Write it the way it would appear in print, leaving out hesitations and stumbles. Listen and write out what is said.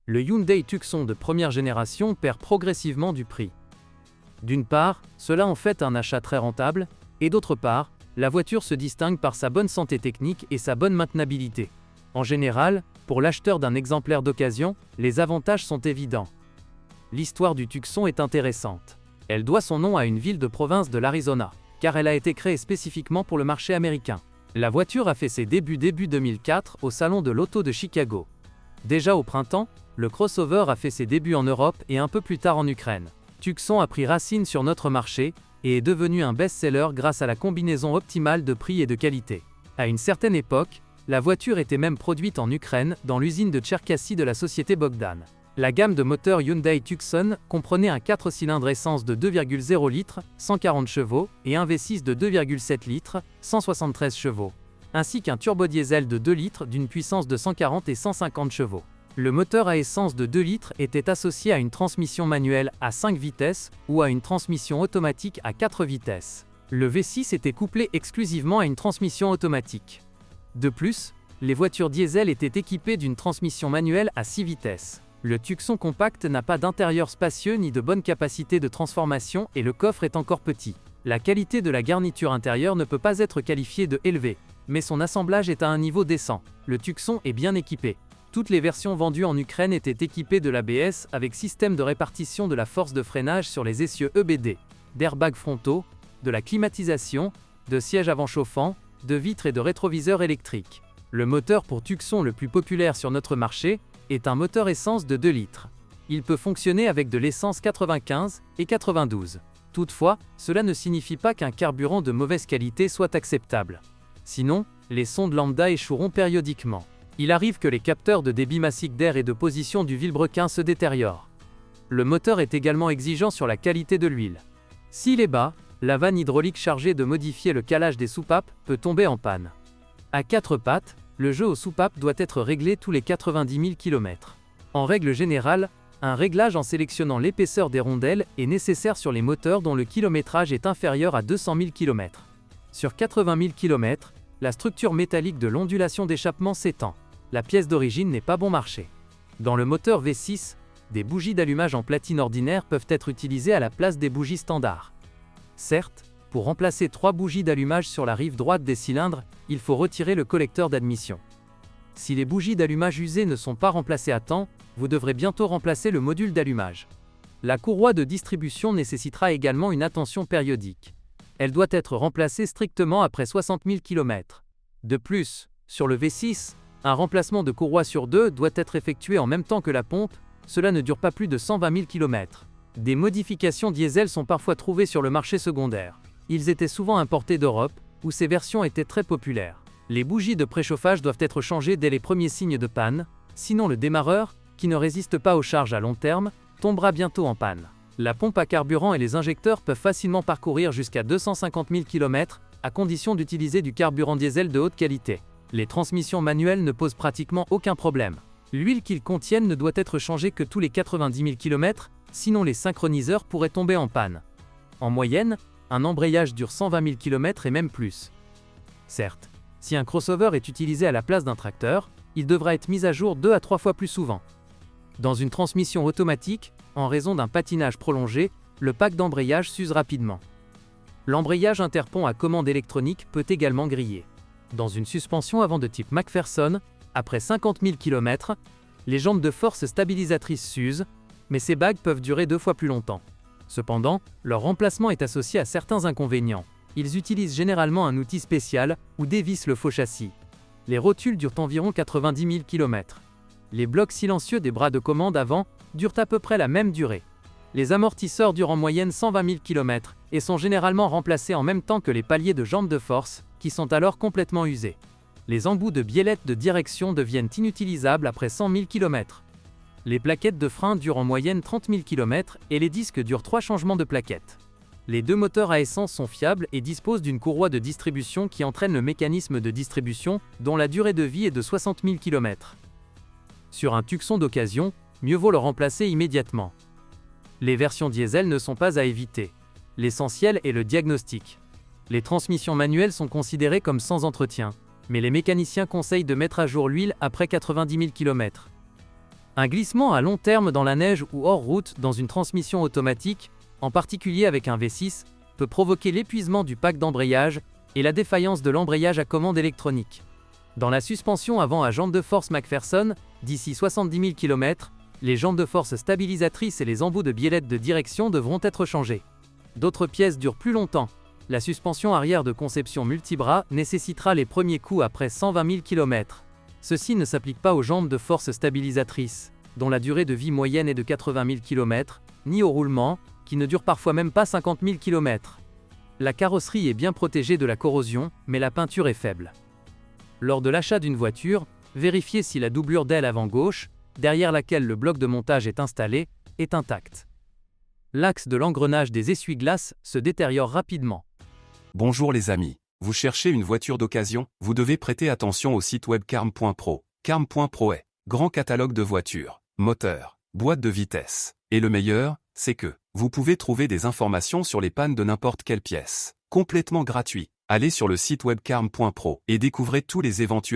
le Hyundai Tucson de première génération perd progressivement du prix. D'une part, cela en fait un achat très rentable, et d'autre part, la voiture se distingue par sa bonne santé technique et sa bonne maintenabilité. En général, pour l'acheteur d'un exemplaire d'occasion, les avantages sont évidents. L'histoire du Tucson est intéressante. Elle doit son nom à une ville de province de l'Arizona, car elle a été créée spécifiquement pour le marché américain. La voiture a fait ses débuts début 2004 au Salon de l'Auto de Chicago. Déjà au printemps, le crossover a fait ses débuts en Europe et un peu plus tard en Ukraine. Tucson a pris racine sur notre marché et est devenu un best-seller grâce à la combinaison optimale de prix et de qualité. À une certaine époque, la voiture était même produite en Ukraine, dans l'usine de Tcherkassy de la société Bogdan. La gamme de moteurs Hyundai Tucson comprenait un 4 cylindres essence de 2,0 litres, 140 chevaux, et un V6 de 2,7 litres, 173 chevaux, ainsi qu'un turbodiesel de 2 litres d'une puissance de 140 et 150 chevaux. Le moteur à essence de 2 litres était associé à une transmission manuelle à 5 vitesses ou à une transmission automatique à 4 vitesses. Le V6 était couplé exclusivement à une transmission automatique. De plus, les voitures diesel étaient équipées d'une transmission manuelle à 6 vitesses. Le Tucson compact n'a pas d'intérieur spacieux ni de bonne capacité de transformation et le coffre est encore petit. La qualité de la garniture intérieure ne peut pas être qualifiée de élevée, mais son assemblage est à un niveau décent. Le Tucson est bien équipé. Toutes les versions vendues en Ukraine étaient équipées de l'ABS avec système de répartition de la force de freinage sur les essieux EBD, d'airbags frontaux, de la climatisation, de sièges avant chauffants, de vitres et de rétroviseurs électriques. Le moteur pour Tucson le plus populaire sur notre marché est un moteur essence de 2 litres. Il peut fonctionner avec de l'essence 95 et 92. Toutefois, cela ne signifie pas qu'un carburant de mauvaise qualité soit acceptable. Sinon, les sondes lambda échoueront périodiquement. Il arrive que les capteurs de débit massique d'air et de position du vilebrequin se détériorent. Le moteur est également exigeant sur la qualité de l'huile. S'il est bas, la vanne hydraulique chargée de modifier le calage des soupapes peut tomber en panne. À 4 pattes, le jeu aux soupapes doit être réglé tous les 90 000 km. En règle générale, un réglage en sélectionnant l'épaisseur des rondelles est nécessaire sur les moteurs dont le kilométrage est inférieur à 200 000 km. Sur 80 000 km, la structure métallique de l'ondulation d'échappement s'étend. La pièce d'origine n'est pas bon marché. Dans le moteur V6, des bougies d'allumage en platine ordinaire peuvent être utilisées à la place des bougies standards. Certes, pour remplacer 3 bougies d'allumage sur la rive droite des cylindres, il faut retirer le collecteur d'admission. Si les bougies d'allumage usées ne sont pas remplacées à temps, vous devrez bientôt remplacer le module d'allumage. La courroie de distribution nécessitera également une attention périodique. Elle doit être remplacée strictement après 60 000 km. De plus, sur le V6, un remplacement de courroie sur 2 doit être effectué en même temps que la pompe, cela ne dure pas plus de 120 000 km. Des modifications diesel sont parfois trouvées sur le marché secondaire. Ils étaient souvent importés d'Europe, où ces versions étaient très populaires. Les bougies de préchauffage doivent être changées dès les premiers signes de panne, sinon le démarreur, qui ne résiste pas aux charges à long terme, tombera bientôt en panne. La pompe à carburant et les injecteurs peuvent facilement parcourir jusqu'à 250 000 km, à condition d'utiliser du carburant diesel de haute qualité. Les transmissions manuelles ne posent pratiquement aucun problème. L'huile qu'ils contiennent ne doit être changée que tous les 90 000 km, sinon les synchroniseurs pourraient tomber en panne. En moyenne, un embrayage dure 120 000 km et même plus. Certes, si un crossover est utilisé à la place d'un tracteur, il devra être mis à jour 2 à 3 fois plus souvent. Dans une transmission automatique, en raison d'un patinage prolongé, le pack d'embrayage s'use rapidement. L'embrayage interpont à commande électronique peut également griller. Dans une suspension avant de type McPherson, après 50 000 km, les jambes de force stabilisatrices s'usent, mais ces bagues peuvent durer 2 fois plus longtemps. Cependant, leur remplacement est associé à certains inconvénients. Ils utilisent généralement un outil spécial ou dévissent le faux châssis. Les rotules durent environ 90 000 km. Les blocs silencieux des bras de commande avant durent à peu près la même durée. Les amortisseurs durent en moyenne 120 000 km et sont généralement remplacés en même temps que les paliers de jambes de force, qui sont alors complètement usés. Les embouts de biellettes de direction deviennent inutilisables après 100 000 km. Les plaquettes de frein durent en moyenne 30 000 km et les disques durent 3 changements de plaquettes. Les 2 moteurs à essence sont fiables et disposent d'une courroie de distribution qui entraîne le mécanisme de distribution, dont la durée de vie est de 60 000 km. Sur un Tucson d'occasion, mieux vaut le remplacer immédiatement. Les versions diesel ne sont pas à éviter. L'essentiel est le diagnostic. Les transmissions manuelles sont considérées comme sans entretien, mais les mécaniciens conseillent de mettre à jour l'huile après 90 000 km. Un glissement à long terme dans la neige ou hors route dans une transmission automatique, en particulier avec un V6, peut provoquer l'épuisement du pack d'embrayage et la défaillance de l'embrayage à commande électronique. Dans la suspension avant à jambes de force McPherson, d'ici 70 000 km, les jambes de force stabilisatrices et les embouts de biellette de direction devront être changés. D'autres pièces durent plus longtemps. La suspension arrière de conception multibras nécessitera les premiers coups après 120 000 km. Ceci ne s'applique pas aux jambes de force stabilisatrices, dont la durée de vie moyenne est de 80 000 km, ni au roulement, qui ne dure parfois même pas 50 000 km. La carrosserie est bien protégée de la corrosion, mais la peinture est faible. Lors de l'achat d'une voiture, vérifiez si la doublure d'aile avant gauche, derrière laquelle le bloc de montage est installé, est intacte. L'axe de l'engrenage des essuie-glaces se détériore rapidement. Bonjour les amis. Vous cherchez une voiture d'occasion? Vous devez prêter attention au site web carm.pro. Carm.pro est grand catalogue de voitures, moteurs, boîtes de vitesse. Et le meilleur, c'est que vous pouvez trouver des informations sur les pannes de n'importe quelle pièce. Complètement gratuit. Allez sur le site web carm.pro et découvrez tous les éventuels